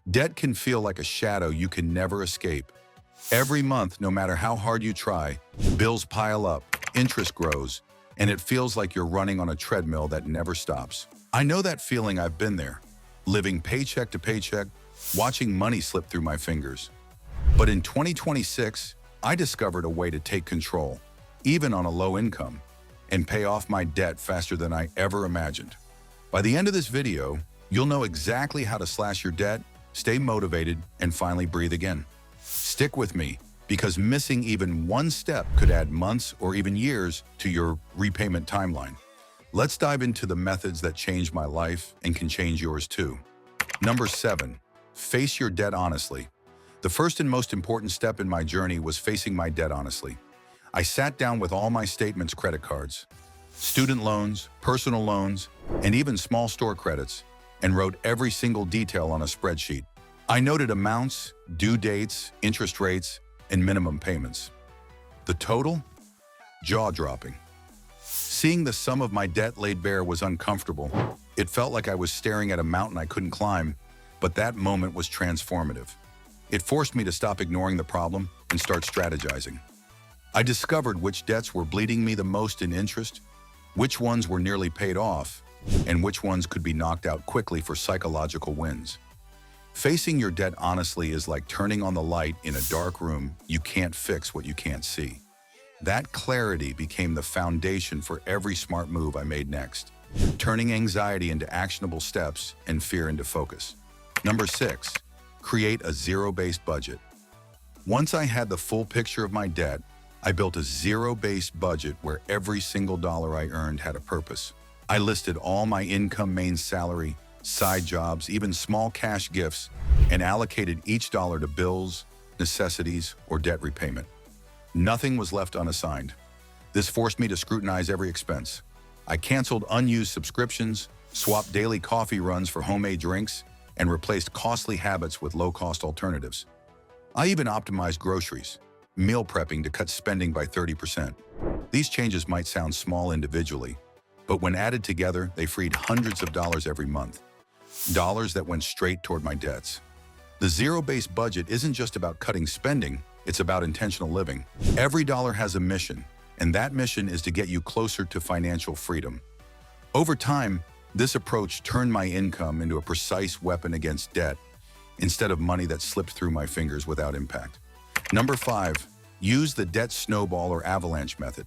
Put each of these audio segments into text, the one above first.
Debt can feel like a shadow you can never escape. Every month, no matter how hard you try, bills pile up, interest grows, and it feels like you're running on a treadmill that never stops. I know that feeling. I've been there, living paycheck to paycheck, watching money slip through my fingers. But in 2026, I discovered a way to take control, even on a low income, and pay off my debt faster than I ever imagined. By the end of this video, you'll know exactly how to slash your debt, stay motivated, and finally breathe again. Stick with me, because missing even one step could add months or even years to your repayment timeline. Let's dive into the methods that changed my life and can change yours too. Number 7, face your debt honestly. The first and most important step in my journey was facing my debt honestly. I sat down with all my statements, credit cards, student loans, personal loans, and even small store credits, and wrote every single detail on a spreadsheet. I noted amounts, due dates, interest rates, and minimum payments. The total? Jaw-dropping. Seeing the sum of my debt laid bare was uncomfortable. It felt like I was staring at a mountain I couldn't climb, but that moment was transformative. It forced me to stop ignoring the problem and start strategizing. I discovered which debts were bleeding me the most in interest, which ones were nearly paid off, and which ones could be knocked out quickly for psychological wins. Facing your debt honestly is like turning on the light in a dark room. You can't fix what you can't see. That clarity became the foundation for every smart move I made next, turning anxiety into actionable steps and fear into focus. Number 6, create a zero-based budget. Once I had the full picture of my debt, I built a zero-based budget where every single dollar I earned had a purpose. I listed all my income, main salary, side jobs, even small cash gifts, and allocated each dollar to bills, necessities, or debt repayment. Nothing was left unassigned. This forced me to scrutinize every expense. I canceled unused subscriptions, swapped daily coffee runs for homemade drinks, and replaced costly habits with low-cost alternatives. I even optimized groceries, meal prepping to cut spending by 30%. These changes might sound small individually, but when added together, they freed hundreds of dollars every month. Dollars that went straight toward my debts. The zero-based budget isn't just about cutting spending, it's about intentional living. Every dollar has a mission, and that mission is to get you closer to financial freedom. Over time, this approach turned my income into a precise weapon against debt, instead of money that slipped through my fingers without impact. Number 5, use the debt snowball or avalanche method.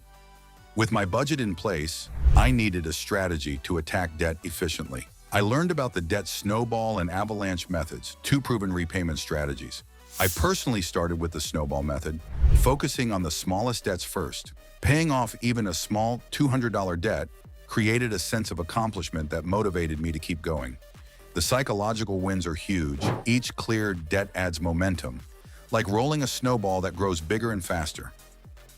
With my budget in place, I needed a strategy to attack debt efficiently. I learned about the debt snowball and avalanche methods, 2 proven repayment strategies. I personally started with the snowball method, focusing on the smallest debts first. Paying off even a small $200 debt created a sense of accomplishment that motivated me to keep going. The psychological wins are huge. Each cleared debt adds momentum, like rolling a snowball that grows bigger and faster.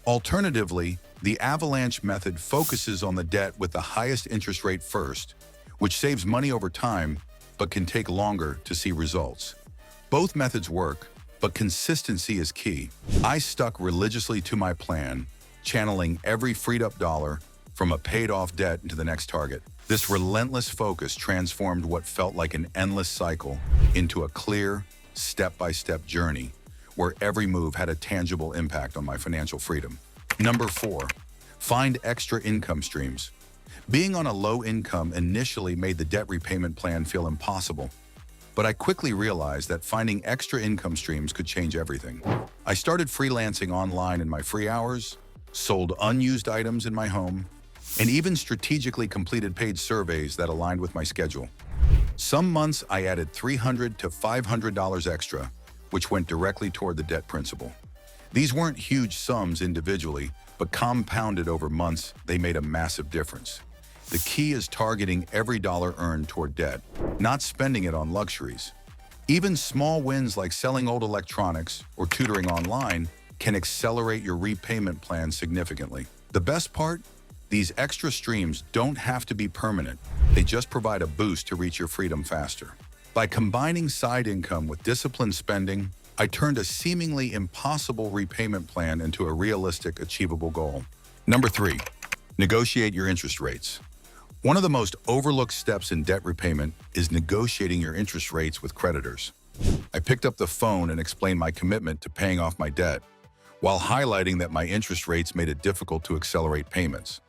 Alternatively, the avalanche method focuses on the debt with the highest interest rate first, which saves money over time, but can take longer to see results. Both methods work, but consistency is key. I stuck religiously to my plan, channeling every freed-up dollar from a paid-off debt into the next target. This relentless focus transformed what felt like an endless cycle into a clear, step-by-step journey where every move had a tangible impact on my financial freedom. Number 4, find extra income streams. Being on a low income initially made the debt repayment plan feel impossible, but I quickly realized that finding extra income streams could change everything. I started freelancing online in my free hours, sold unused items in my home, and even strategically completed paid surveys that aligned with my schedule. Some months I added $300 to $500 extra, which went directly toward the debt principal. These weren't huge sums individually, but compounded over months, they made a massive difference. The key is targeting every dollar earned toward debt, not spending it on luxuries. Even small wins like selling old electronics or tutoring online can accelerate your repayment plan significantly. The best part? These extra streams don't have to be permanent. They just provide a boost to reach your freedom faster. By combining side income with disciplined spending, I turned a seemingly impossible repayment plan into a realistic, achievable goal. Number 3, negotiate your interest rates. One of the most overlooked steps in debt repayment is negotiating your interest rates with creditors. I picked up the phone and explained my commitment to paying off my debt, while highlighting that my interest rates made it difficult to accelerate payments.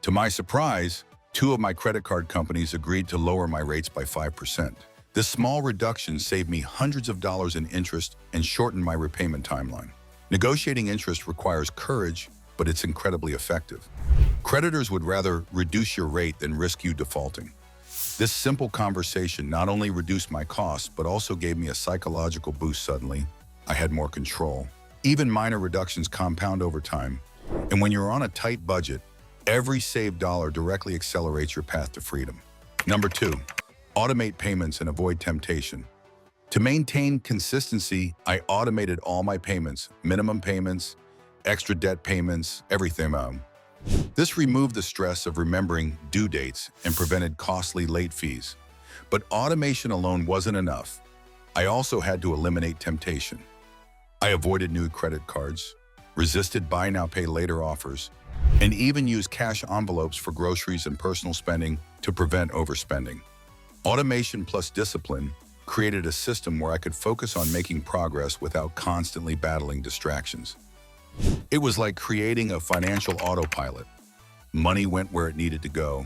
To my surprise, two of my credit card companies agreed to lower my rates by 5%. This small reduction saved me hundreds of dollars in interest and shortened my repayment timeline. Negotiating interest requires courage, but it's incredibly effective. Creditors would rather reduce your rate than risk you defaulting. This simple conversation not only reduced my costs, but also gave me a psychological boost suddenly. I had more control. Even minor reductions compound over time. And when you're on a tight budget, every saved dollar directly accelerates your path to freedom. Number 2, automate payments and avoid temptation. To maintain consistency, I automated all my payments, minimum payments, extra debt payments, everything. This removed the stress of remembering due dates and prevented costly late fees. But automation alone wasn't enough. I also had to eliminate temptation. I avoided new credit cards, resisted buy now pay later offers, and even used cash envelopes for groceries and personal spending to prevent overspending. Automation plus discipline created a system where I could focus on making progress without constantly battling distractions. It was like creating a financial autopilot. Money went where it needed to go,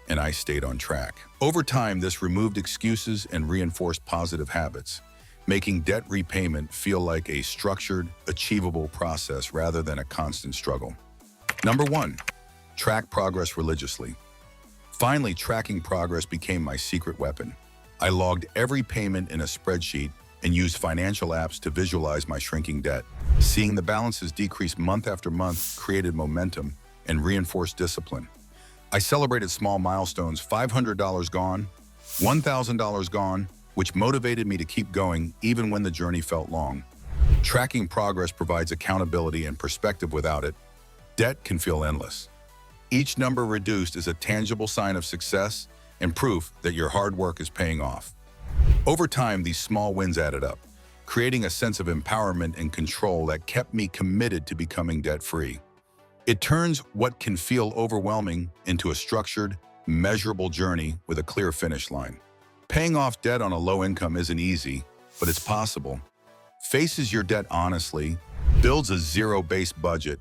and I stayed on track. Over time, this removed excuses and reinforced positive habits, making debt repayment feel like a structured, achievable process rather than a constant struggle. Number 1, track progress religiously. Finally, tracking progress became my secret weapon. I logged every payment in a spreadsheet and used financial apps to visualize my shrinking debt. Seeing the balances decrease month after month created momentum and reinforced discipline. I celebrated small milestones, $500 gone, $1,000 gone, which motivated me to keep going even when the journey felt long. Tracking progress provides accountability and perspective. Without it, debt can feel endless. Each number reduced is a tangible sign of success and proof that your hard work is paying off. Over time, these small wins added up, creating a sense of empowerment and control that kept me committed to becoming debt-free. It turns what can feel overwhelming into a structured, measurable journey with a clear finish line. Paying off debt on a low income isn't easy, but it's possible. Faces your debt honestly, builds a zero-based budget,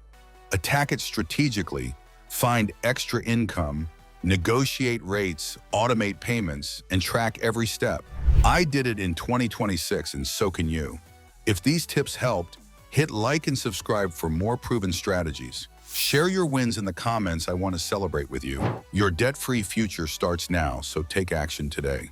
attack it strategically, find extra income, negotiate rates, automate payments, and track every step. I did it in 2026, and so can you. If these tips helped, hit like and subscribe for more proven strategies. Share your wins in the comments. I want to celebrate with you. Your debt-free future starts now, so take action today.